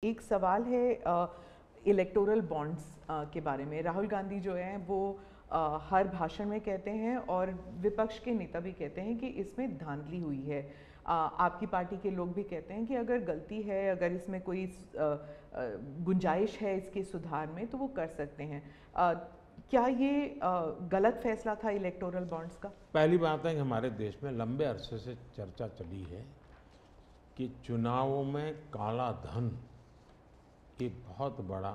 एक सवाल है इलेक्टोरल बॉन्ड्स के बारे में। राहुल गांधी जो हैं वो हर भाषण में कहते हैं और विपक्ष के नेता भी कहते हैं कि इसमें धांधली हुई है। आपकी पार्टी के लोग भी कहते हैं कि अगर गलती है, अगर इसमें कोई गुंजाइश है इसके सुधार में तो वो कर सकते हैं। क्या ये गलत फैसला था इलेक्टोरल बॉन्ड्स का? पहली बात है कि हमारे देश में लंबे अरसे से चर्चा चली है कि चुनावों में काला धन एक बहुत बड़ा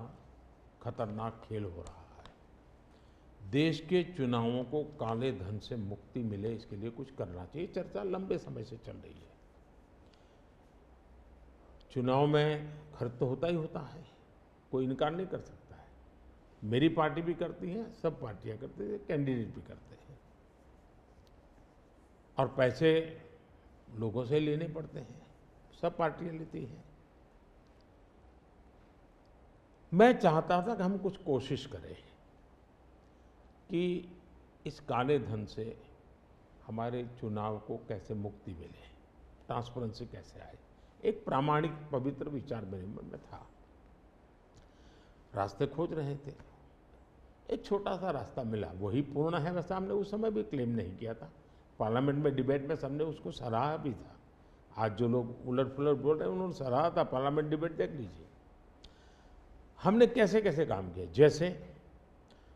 खतरनाक खेल हो रहा है। देश के चुनावों को काले धन से मुक्ति मिले, इसके लिए कुछ करना चाहिए। चर्चा लंबे समय से चल रही है। चुनाव में खर्च तो होता ही होता है, कोई इनकार नहीं कर सकता है। मेरी पार्टी भी करती है, सब पार्टियां करती है, कैंडिडेट भी करते हैं। और पैसे लोगों से लेने पड़ते हैं, सब पार्टियां लेती हैं। मैं चाहता था कि हम कुछ कोशिश करें कि इस काले धन से हमारे चुनाव को कैसे मुक्ति मिले, ट्रांसपेरेंसी कैसे आए। एक प्रामाणिक पवित्र विचार मेरे मन में था। रास्ते खोज रहे थे, एक छोटा सा रास्ता मिला, वही पूर्ण है वैसा हमने उस समय भी क्लेम नहीं किया था। पार्लियामेंट में डिबेट में सबने उसको सराहा भी था। आज जो लोग उलट पुलट बोल रहे हैं उन्होंने सराहा था। पार्लियामेंट डिबेट देख लीजिए। हमने कैसे कैसे काम किया, जैसे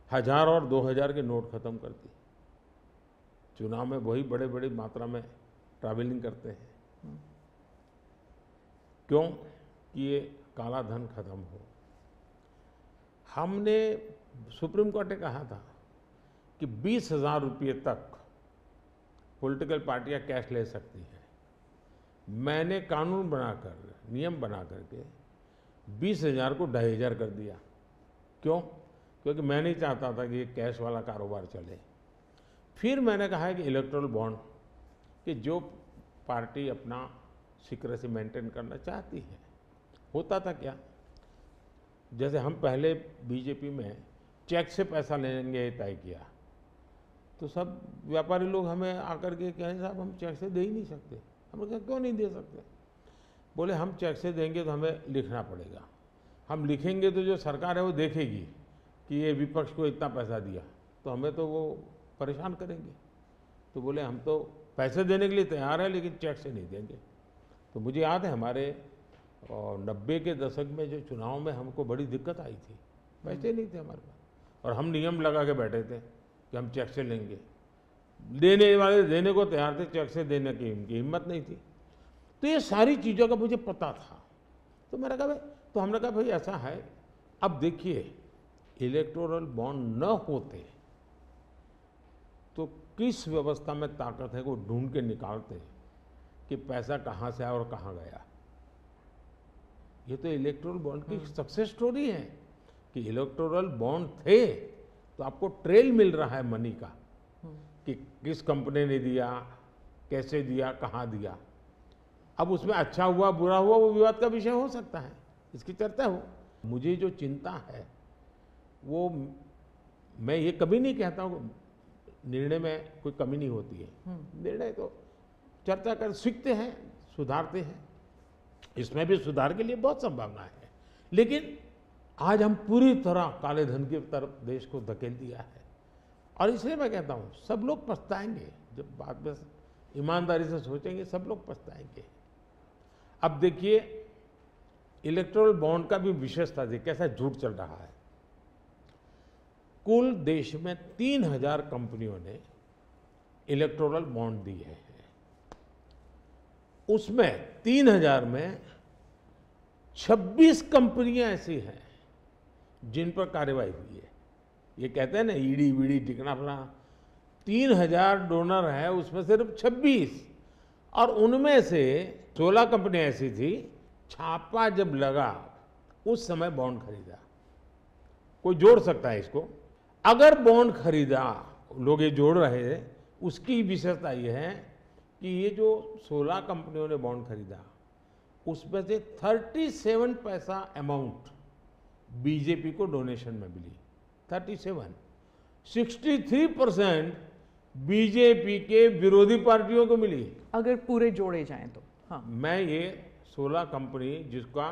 1000 और 2000 के नोट खत्म कर दिए। चुनाव में वही बड़े बड़ी मात्रा में ट्रैवलिंग करते हैं, क्यों कि ये काला धन खत्म हो। हमने सुप्रीम कोर्ट ने कहा था कि 20,000 रुपये तक पॉलिटिकल पार्टियां कैश ले सकती हैं। मैंने कानून बनाकर, नियम बना करके 20,000 को 2,500 कर दिया। क्यों? क्योंकि मैं नहीं चाहता था कि ये कैश वाला कारोबार चले। फिर मैंने कहा है कि इलेक्टोरल बॉन्ड, कि जो पार्टी अपना सीक्रेसी मेंटेन करना चाहती है। होता था क्या, जैसे हम पहले बीजेपी में चेक से पैसा लेंगे तय किया, तो सब व्यापारी लोग हमें आकर के कहें साहब हम चेक से दे ही नहीं सकते। हमने कहा क्यों नहीं दे सकते? बोले हम चेक से देंगे तो हमें लिखना पड़ेगा। हम लिखेंगे तो जो सरकार है वो देखेगी कि ये विपक्ष को इतना पैसा दिया, तो हमें तो वो परेशान करेंगे। तो बोले हम तो पैसे देने के लिए तैयार है लेकिन चेक से नहीं देंगे। तो मुझे याद है हमारे 90 के दशक में जो चुनाव में हमको बड़ी दिक्कत आई थी, पैसे नहीं थे हमारे पास और हम नियम लगा के बैठे थे कि हम चेक से लेंगे। देने वाले देने को तैयार थे, चेक से देने की इनकी हिम्मत नहीं थी। तो ये सारी चीज़ों का मुझे पता था। तो मैंने कहा भाई, तो हमने कहा भाई ऐसा है, अब देखिए इलेक्टोरल बॉन्ड न होते तो किस व्यवस्था में ताकत है वो ढूंढ के निकालते कि पैसा कहाँ से आया और कहाँ गया। ये तो इलेक्टोरल बॉन्ड की सक्सेस स्टोरी है कि इलेक्टोरल बॉन्ड थे तो आपको ट्रेल मिल रहा है मनी का, कि किस कंपनी ने दिया, कैसे दिया, कहाँ दिया। अब उसमें अच्छा हुआ बुरा हुआ वो विवाद का विषय हो सकता है, इसकी चर्चा हो। मुझे जो चिंता है वो, मैं ये कभी नहीं कहता हूँ निर्णय में कोई कमी नहीं होती है। निर्णय तो चर्चा कर सीखते हैं, सुधारते हैं। इसमें भी सुधार के लिए बहुत संभावना है, लेकिन आज हम पूरी तरह काले धन की तरफ देश को धकेल दिया है। और इसलिए मैं कहता हूँ सब लोग पछताएंगे, जब बाद में ईमानदारी से सोचेंगे सब लोग पछताएंगे। अब देखिए इलेक्टोरल बॉन्ड का भी विशेषता देखिए कैसा झूठ चल रहा है। कुल देश में 3,000 कंपनियों ने इलेक्टोरल बॉन्ड दिए हैं। उसमें 3,000 में 26 कंपनियां ऐसी हैं जिन पर कार्रवाई हुई है। ये कहते हैं ना ईडी वीडी टिकना फलाना। 3,000 डोनर है, उसमें सिर्फ 26, और उनमें से 16 कंपनियां ऐसी थी छापा जब लगा उस समय बॉन्ड खरीदा। कोई जोड़ सकता है इसको? अगर बॉन्ड खरीदा, लोग ये जोड़ रहे हैं, उसकी विशेषता ये है कि ये जो 16 कंपनियों ने बॉन्ड खरीदा उसमें से 37 पैसा अमाउंट बीजेपी को डोनेशन में मिली। 37, 63% बीजेपी के विरोधी पार्टियों को मिली। अगर पूरे जोड़े जाएं तो। हाँ, मैं ये 16 कंपनी जिसका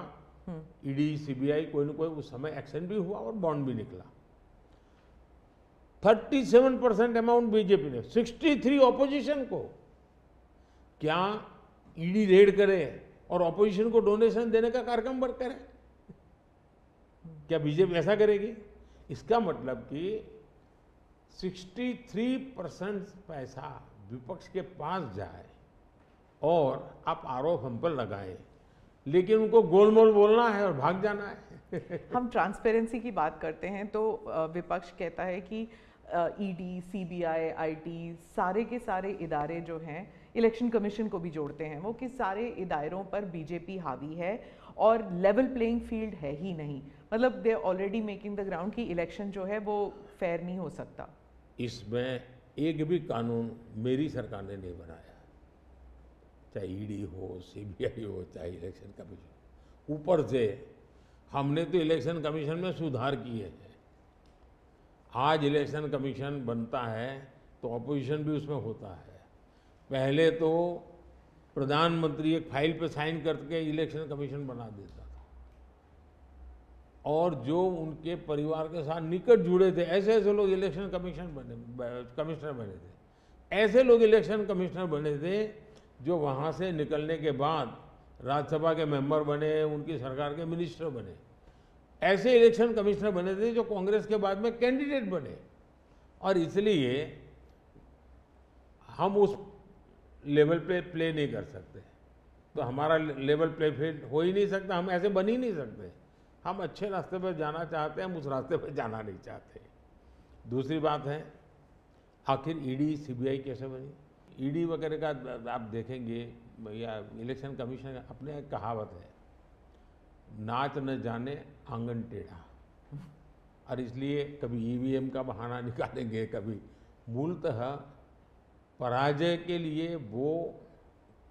ईडी सीबीआई कोई न कोई उस समय एक्शन भी हुआ और बॉन्ड भी निकला। 37% अमाउंट बीजेपी ने, 63 ऑपोजिशन को। क्या ईडी रेड करे और ऑपोजिशन को डोनेशन देने का कार्यक्रम वर्क करे? क्या बीजेपी ऐसा करेगी? इसका मतलब कि 63% पैसा विपक्ष के पास जाए और आप आरोप हम पर लगाएं, लेकिन उनको गोलमोल बोलना है और भाग जाना है। हम ट्रांसपेरेंसी की बात करते हैं तो विपक्ष कहता है कि ईडी, सीबीआई, आईटी, सारे के सारे इदारे जो हैं, इलेक्शन कमीशन को भी जोड़ते हैं वो, कि सारे इदारों पर बीजेपी हावी है और लेवल प्लेइंग फील्ड है ही नहीं। मतलब they already making the ground कि इलेक्शन जो है वो फेयर नहीं हो सकता। इसमें एक भी कानून मेरी सरकार ने नहीं बनाया, चाहे ईडी हो, सीबीआई हो, चाहे इलेक्शन कमीशन। ऊपर से हमने तो इलेक्शन कमीशन में सुधार किए हैं। आज इलेक्शन कमीशन बनता है तो ऑपोजिशन भी उसमें होता है। पहले तो प्रधानमंत्री एक फाइल पे साइन करके इलेक्शन कमीशन बना देता था, और जो उनके परिवार के साथ निकट जुड़े थे ऐसे ऐसे लोग इलेक्शन कमिश्नर बने थे। ऐसे लोग इलेक्शन कमिश्नर बने थे जो वहाँ से निकलने के बाद राज्यसभा के मेंबर बने, उनकी सरकार के मिनिस्टर बने। ऐसे इलेक्शन कमिश्नर बने थे जो कांग्रेस के बाद में कैंडिडेट बने, और इसलिए हम उस लेवल पे प्ले नहीं कर सकते। तो हमारा लेवल प्ले फील्ड हो ही नहीं सकता, हम ऐसे बन ही नहीं सकते। हम अच्छे रास्ते पर जाना चाहते हैं, हम उस रास्ते पर जाना नहीं चाहते। दूसरी बात है, आखिर ईडी सीबीआई कैसे बनी? ईडी वगैरह का आप देखेंगे या इलेक्शन कमीशन का अपने एक कहावत है, नाच न जाने आंगन टेढ़ा। और इसलिए कभी ईवीएम का बहाना निकालेंगे, कभी मूलतः पराजय के लिए वो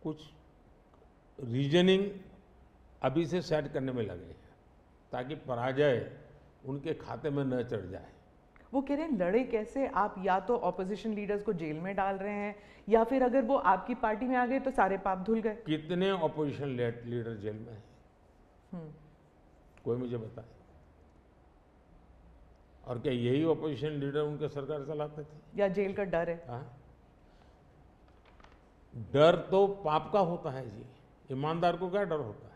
कुछ रीजनिंग अभी से सेट करने में लगे हैं ताकि पराजय उनके खाते में न चढ़ जाए। वो कह रहे हैं लड़े कैसे आप? या तो ऑपोजिशन लीडर्स को जेल में डाल रहे हैं, या फिर अगर वो आपकी पार्टी में आ गए तो सारे पाप धुल गए। कितने ऑपोजिशन लीडर जेल में हैं? कोई मुझे बताए। और क्या यही ऑपोजिशन लीडर उनके सरकार चलाते थे? या जेल का डर है? डर तो पाप का होता है जी, ईमानदार को क्या डर होता है?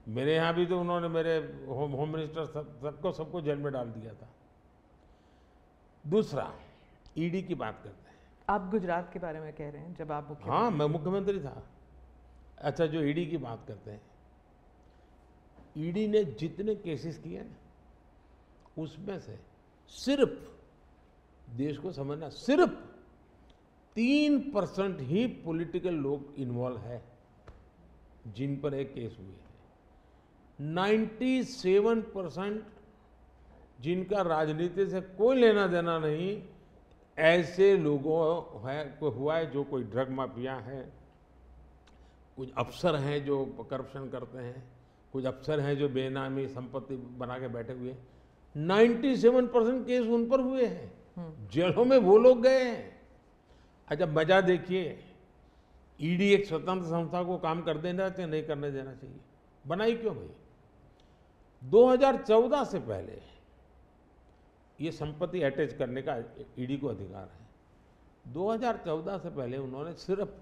मेरे यहाँ भी तो उन्होंने मेरे होम मिनिस्टर सबको जेल में डाल दिया था। दूसरा, ईडी की बात करते हैं। आप गुजरात के बारे में कह रहे हैं जब आप मुख्यमंत्री? हाँ, मैं मुख्यमंत्री था। अच्छा, जो ईडी की बात करते हैं, ईडी ने जितने केसेस किए ना, उसमें से सिर्फ, देश को समझना, सिर्फ 3% ही पॉलिटिकल लोग इन्वॉल्व है जिन पर एक केस हुए हैं। 97% जिनका राजनीति से कोई लेना देना नहीं, ऐसे लोगों को हुआ है। जो कोई ड्रग माफिया है, कुछ अफसर हैं जो करप्शन करते हैं, कुछ अफसर हैं जो बेनामी संपत्ति बना के बैठे हुए हैं। 97% केस उन पर हुए हैं, जेलों में वो लोग गए हैं। अच्छा, मजा देखिए, ईडी एक स्वतंत्र संस्था को काम कर देना चाहिए, नहीं करने देना चाहिए? बनाई क्यों भाई? 2014 से पहले ये संपत्ति अटैच करने का ईडी को अधिकार है। 2014 से पहले उन्होंने सिर्फ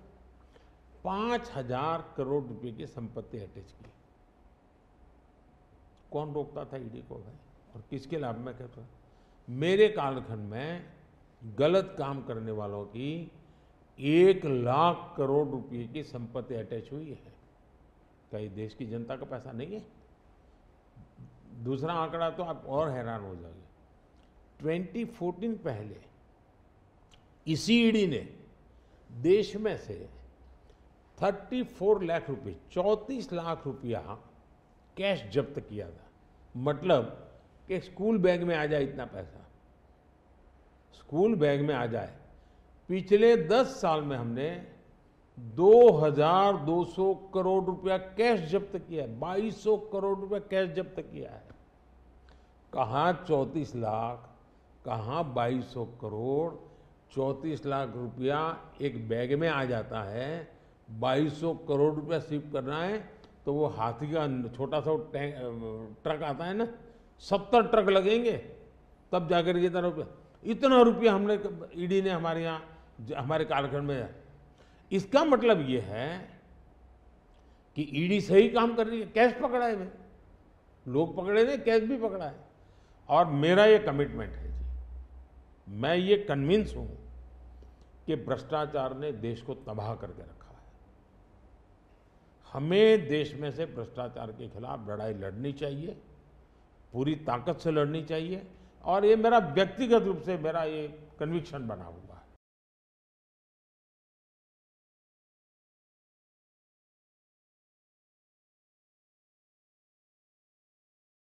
5,000 करोड़ रुपए की संपत्ति अटैच की। कौन रोकता था ईडी को भाई? और किसके लाभ में कहता? मेरे कालखंड में गलत काम करने वालों की 1 लाख करोड़ रुपए की संपत्ति अटैच हुई है। क्या ये देश की जनता का पैसा नहीं है? दूसरा आंकड़ा तो आप और हैरान हो जाओगे। 2014 पहले इसी ईडी ने देश में से 34 लाख रुपए, 34 लाख रुपया कैश जब्त किया था। मतलब कि स्कूल बैग में आ जाए इतना पैसा, स्कूल बैग में आ जाए। पिछले 10 साल में हमने 2,200 करोड़ रुपया कैश जब्त किया है। 2,200 करोड़ रुपया कैश जब्त किया है। कहाँ 34 लाख, कहाँ 2,200 करोड़। 34 लाख रुपया एक बैग में आ जाता है, 2,200 करोड़ रुपया सिर्फ करना है तो वो हाथी का छोटा सा ट्रक आता है ना, 70 ट्रक लगेंगे तब जाकर ये इतना रुपया हमने ईडी ने हमारे यहाँ हमारे कार्यक्रम में। इसका मतलब ये है कि ईडी सही काम कर रही है, कैश पकड़ा है भाई, लोग पकड़े नहीं, कैश भी पकड़ा है। और मेरा ये कमिटमेंट है जी, मैं ये कन्विंस हूं कि भ्रष्टाचार ने देश को तबाह करके रखा है। हमें देश में से भ्रष्टाचार के खिलाफ लड़ाई लड़नी चाहिए, पूरी ताकत से लड़नी चाहिए, और ये मेरा व्यक्तिगत रूप से मेरा ये कन्विक्शन बना हुआ है।